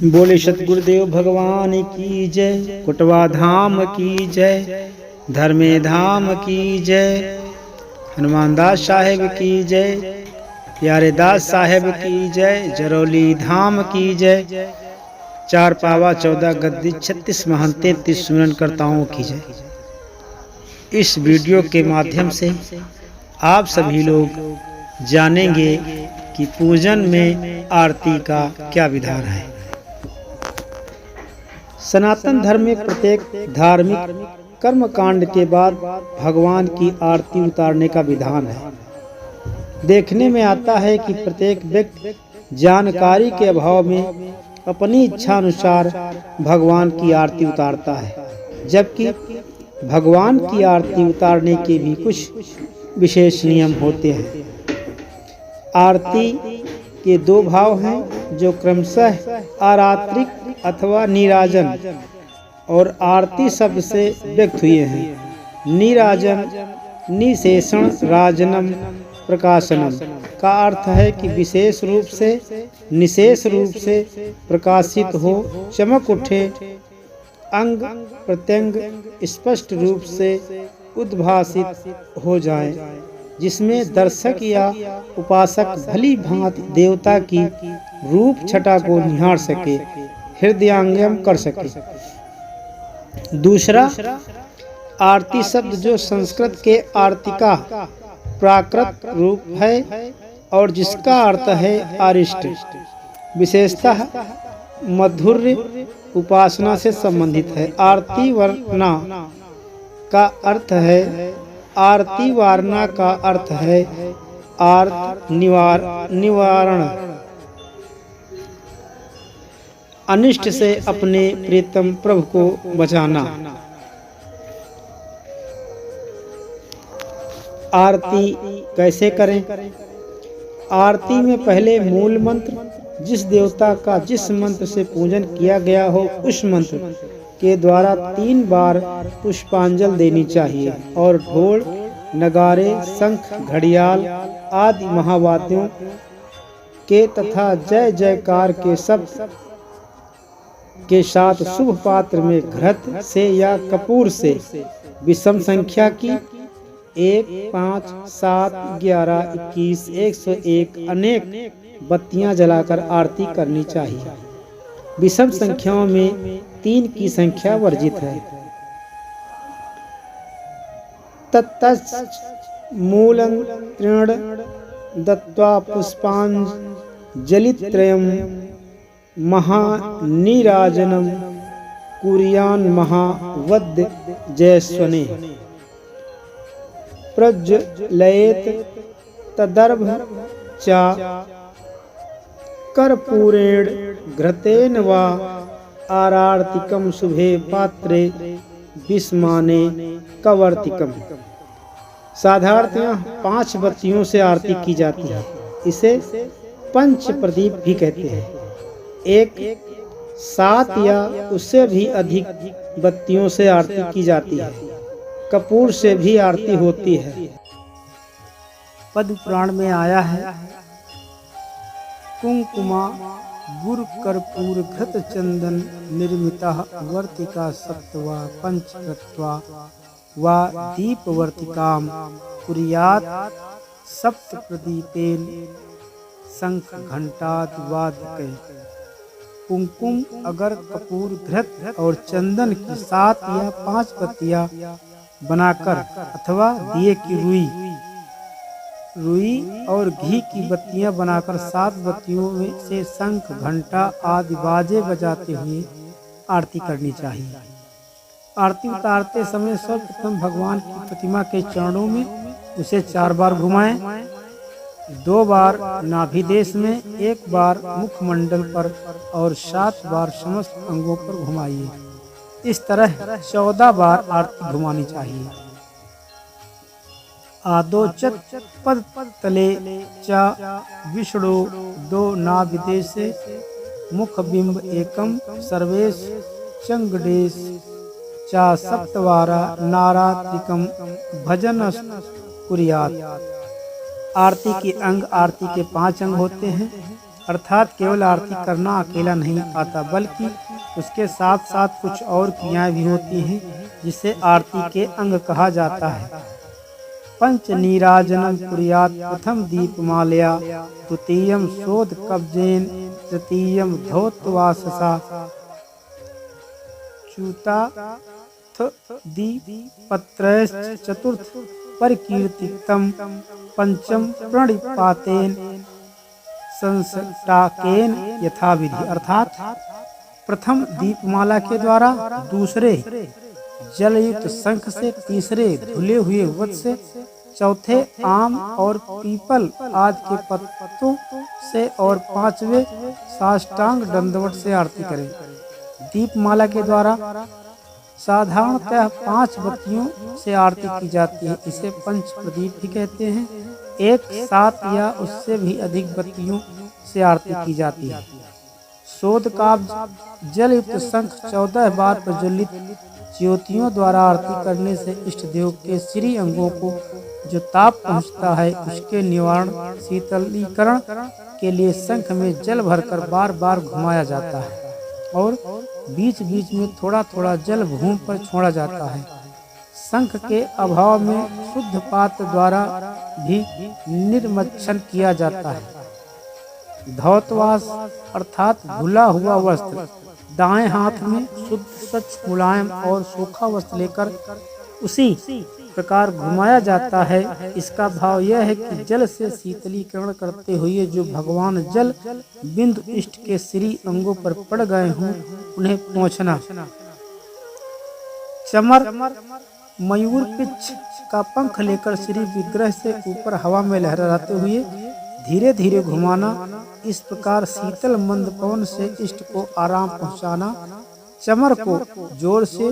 बोले सतगुरुदेव भगवान की जय, कुटवा धाम की जय, धर्मे धाम की जय, हनुमान दास साहेब की जय, प्यारे दास साहेब की जय, जरौली धाम की जय, चार पावा 14 गद्दी 36 महान 33 सुमरन करताओं की जय। इस वीडियो के माध्यम से आप सभी लोग जानेंगे कि पूजन में आरती का क्या विधान है। सनातन धर्म में प्रत्येक धार्मिक कर्म कांड के बाद भगवान की आरती उतारने का विधान है। देखने में आता है कि प्रत्येक व्यक्ति जानकारी के अभाव में अपनी इच्छा अनुसार भगवान की आरती उतारता है, जबकि भगवान की आरती उतारने के भी कुछ विशेष नियम होते हैं। आरती के दो भाव हैं, जो क्रमशः आरात्रिक अथवा नीराजन और आरती शब्द से व्यक्त हुए हैं। नीराजन निशेषण राजनम प्रकाशनम का अर्थ है कि विशेष रूप से निशेष रूप से प्रकाशित हो, चमक उठे, अंग प्रत्यंग स्पष्ट रूप से उद्भासित हो जाए, जिसमें दर्शक या उपासक भली भांति देवता की रूप छटा को निहार सके, हृदयांगम कर सके। दूसरा, आरती शब्द जो संस्कृत के आर्तिका प्राकृत रूप है और जिसका अर्थ है आरिष्ट, विशेषतः मधुर्य उपासना से संबंधित है। आरती वर्णा का अर्थ है आरती वारणा का अर्थ है आर्त निवारण, अनिष्ट से अपने प्रीतम प्रभु को बचाना। आरती कैसे करें? आरती में पहले मूल मंत्र, जिस देवता का जिस मंत्र से पूजन किया गया हो उस मंत्र के द्वारा 3 बार पुष्पांजलि देनी चाहिए और ढोल, नगारे, शंख, घड़ियाल आदि महावाद्यों के तथा जय जयकार के शब्द के साथ शुभ पात्र में घृत से या कपूर से विषम संख्या की 1, 5, 7, 11, 21, 101 अनेक बत्तियां जलाकर आरती करनी चाहिए। विषम संख्याओं में 3 की संख्या वर्जित है। ततश्च मूलं तृण दत्वा पुष्पांजलित्रयम् महानीराजनम कुर्यान् महावद्य जयस्वने प्रज्वलयेत तदर्भ चा कर्पूरेण घृतेन वा आरार्तिकम शुभे पात्रे विस्माने कवर्तिकम। साधारणतः 5 बत्तियों से आरती की जाती है। इसे पंच प्रदीप भी कहते हैं। 1, 7 या उससे भी अधिक बत्तियों से आरती की जाती है। कपूर से भी आरती होती है। पद्म पुराण में आया है, कुंकुमा गुर कर्पूर घृत चंदन निर्मिता वर्तिका सप्तवा पंचकृत्वा वा दीपवर्तिकाम कुर्यात् सप्त प्रदीपेन शंख घंटाद वादके। कुंकुम अगर कपूर घृत और चंदन की 7 या 5 बत्तियां बनाकर अथवा दिए की रुई और घी की बत्तियां बनाकर 7 बत्तियों में से शंख घंटा आदि बाजे बजाते हुए आरती करनी चाहिए। आरती उतारते समय सर्वप्रथम भगवान की प्रतिमा के चरणों में उसे 4 बार घुमाएं, 2 बार नाभि देश में, 1 बार मुखमंडल पर और 7 बार समस्त अंगों पर घुमाइए। इस तरह 14 बार आरती घुमानी चाहिए। आदोचत पद तले चा विष्णु 2 नाभिदेशे मुख बिंब एकम सर्वेश चंगडेश चा सप्तवारा नारात्रिकम भजन कुर्यात्। आरती के अंग, आरती के 5 अंग होते हैं, अर्थात केवल आरती करना अकेला नहीं आता, बल्कि उसके साथ साथ कुछ और क्रियाएं भी होती हैं, जिसे आरती के अंग कहा जाता है। पंच नीराजनम कुर्यात् प्रथम दीपमालया, द्वितीयम शोध कब्जेन, तृतीयम धौतवाससा, चूताथ दीपत्रयश्च, चतुर्थ परिकीर्तितम, पंचम प्रणिपातेन संसटाकेन यथाविधि। अर्थात प्रथम दीपमाला के द्वारा, दूसरे जलयुक्त शंख से, तीसरे धुले हुए वट से, चौथे आम और पीपल आदि के पत्तों से और पांचवे साष्टांग दंडवत से आरती करें। दीपमाला के द्वारा साधारणतः 5 बत्तियों से आरती की जाती है। इसे पंच प्रदीप भी कहते हैं। एक 7 या उससे भी अधिक बत्तियों से आरती की जाती है। शोध काब्ज जलयुक्त शंख 14 बार प्रज्वलित ज्योतियों द्वारा आरती करने से इष्ट देव के श्री अंगों को जो ताप पहुंचता है, उसके निवारण शीतलीकरण के लिए शंख में जल भरकर बार बार घुमाया जाता है और बीच बीच में थोड़ा थोड़ा जल भूमि पर छोड़ा जाता है। शंख के अभाव में शुद्ध पात्र द्वारा भी निर्मच्छन किया जाता है। धौतवास अर्थात धुला हुआ वस्त्र दाएं हाथ में शुद्ध स्वच्छ मुलायम और सूखा वस्त्र लेकर उसी प्रकार घुमाया जाता है। इसका भाव यह है कि जल से शीतलीकरण करते हुए जो भगवान जल बिंदु इष्ट के श्री अंगों पर पड़ गए हों, उन्हें पहुँचना। चमर मयूर पिच्छ का पंख लेकर श्री विग्रह से ऊपर हवा में लहराते हुए धीरे धीरे घुमाना। इस प्रकार शीतल मंद पवन से इष्ट को आराम पहुंचाना। चमर को जोर से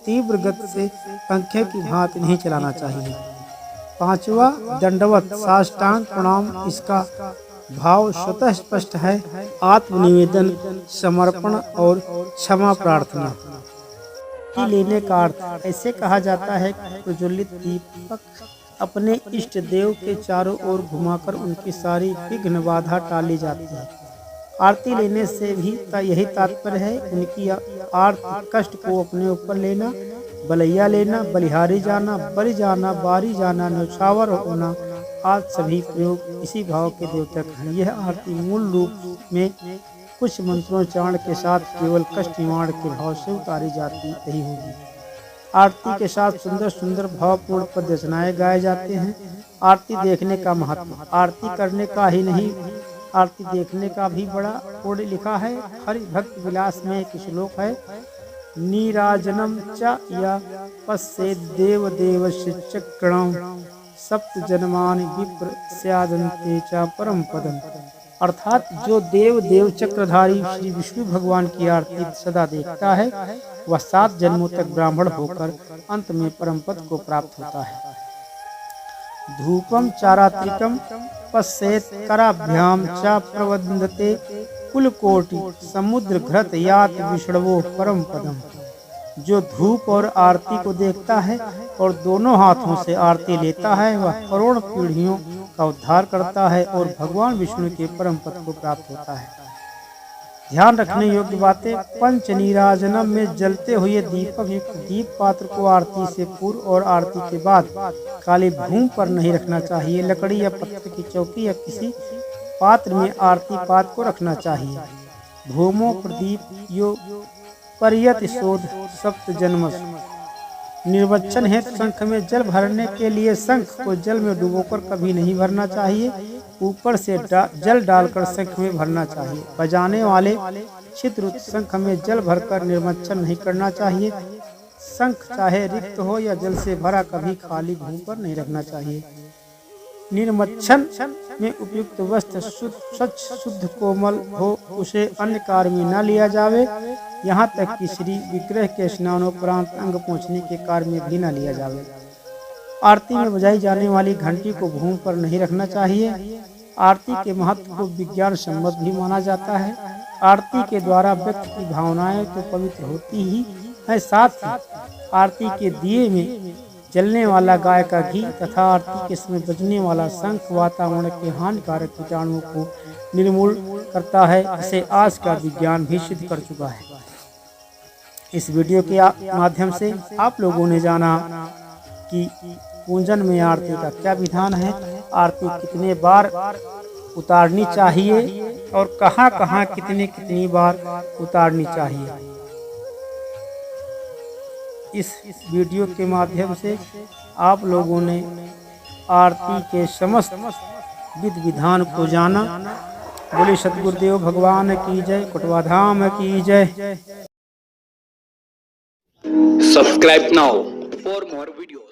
तीव्र गति से पंखे की भांति नहीं चलाना चाहिए। 5वां दंडवत साष्टांग प्रणाम। इसका भाव स्वतः स्पष्ट है। आत्मनिवेदन, समर्पण और क्षमा प्रार्थना की लेने का अर्थ ऐसे कहा जाता है कि प्रज्वलित दीपक अपने इष्ट देव के चारों ओर घुमाकर उनकी सारी विघ्न बाधा टाली जाती है। आरती लेने से भी यही तात्पर्य है, उनकी आर्त कष्ट को अपने ऊपर लेना, बलैया लेना, बलिहारी जाना, बलि जाना, बारी जाना, न्यौछावर होना आज सभी प्रयोग इसी भाव के द्योतक हैं। यह आरती मूल रूप में कुछ मंत्रोच्चारण के साथ केवल कष्ट निवारण के भाव से उतारी जाती रही होगी। आरती के साथ सुंदर सुंदर भावपूर्ण पद रचनाएं गाए जाते हैं। आरती देखने का महत्व आरती करने का ही नहीं, आरती देखने का भी बड़ा पुण्य लिखा है। हरि भक्त विलास में एक श्लोक है, नीराजनम च या पश्ये देव देवस्य चक्रणं सप्त जन्मानि विप्र स्यादन्ते च परम पदम। अर्थात जो देव चक्रधारी श्री विष्णु भगवान की आरती सदा देखता है, वह 7 जन्मों तक ब्राह्मण होकर अंत में परम पद को प्राप्त होता है। धूपम चारात्रिकम पश्येत कराभ्याम च प्रवदन्ते कुलकोटि समुद्र घृत यात विष्णवो परम पदम। जो धूप और आरती को देखता है और दोनों हाथों से आरती लेता है, वह करोड़ पीढ़ियों का उद्धार करता है और भगवान विष्णु के परम पद को प्राप्त होता है। ध्यान रखने योग्य बातें, पंच नीराजनम में जलते हुए दीपक युक्त दीप पात्र को आरती से पूर्व और आरती के बाद काली भूमि पर नहीं रखना चाहिए। लकड़ी या पत्थर की चौकी या किसी पात्र में आरती पात्र को रखना चाहिए। भूमो प्रदीप यो परियत शोध सप्त जन्मस। निर्वचन हेतु शंख में जल भरने के लिए शंख को जल में डुबोकर कभी नहीं भरना चाहिए। ऊपर से जल डालकर शंख में भरना चाहिए। बजाने वाले छिद्र शंख में जल भरकर निर्वचन नहीं करना चाहिए। शंख चाहे रिक्त हो या जल से भरा, कभी खाली भूमि पर नहीं रखना चाहिए। निर्मच्छन में उपयुक्त वस्त्र स्वच्छ शुद्ध कोमल हो, उसे अन्य कार्य में न लिया जावे। यहाँ तक कि श्री विग्रह के स्नानोपरांत अंग पहुँचने के कार्य में भी न लिया जावे। आरती में बजाई जाने वाली घंटी को भूमि पर नहीं रखना चाहिए। आरती के महत्व को विज्ञान सम्मत भी माना जाता है। आरती के द्वारा व्यक्ति की भावनाएं तो पवित्र होती ही है, साथ ही आरती के दिए में जलने वाला गाय का घी तथा आरती के समय बजने वाला शंख वातावरण के हानिकारक कीटाणुओं को निर्मूल करता है, इसे आज का विज्ञान भी सिद्ध कर चुका है। इस वीडियो के माध्यम से आप लोगों ने जाना कि पूजन में आरती का क्या विधान है, आरती कितने बार उतारनी चाहिए और कहाँ कहाँ कितनी बार उतारनी चाहिए। इस वीडियो के माध्यम से आप लोगों ने आरती के समस्त विधि विधान को जाना। बोले सतगुरुदेव भगवान की जय, कोटवा धाम की जय। Subscribe now for more videos.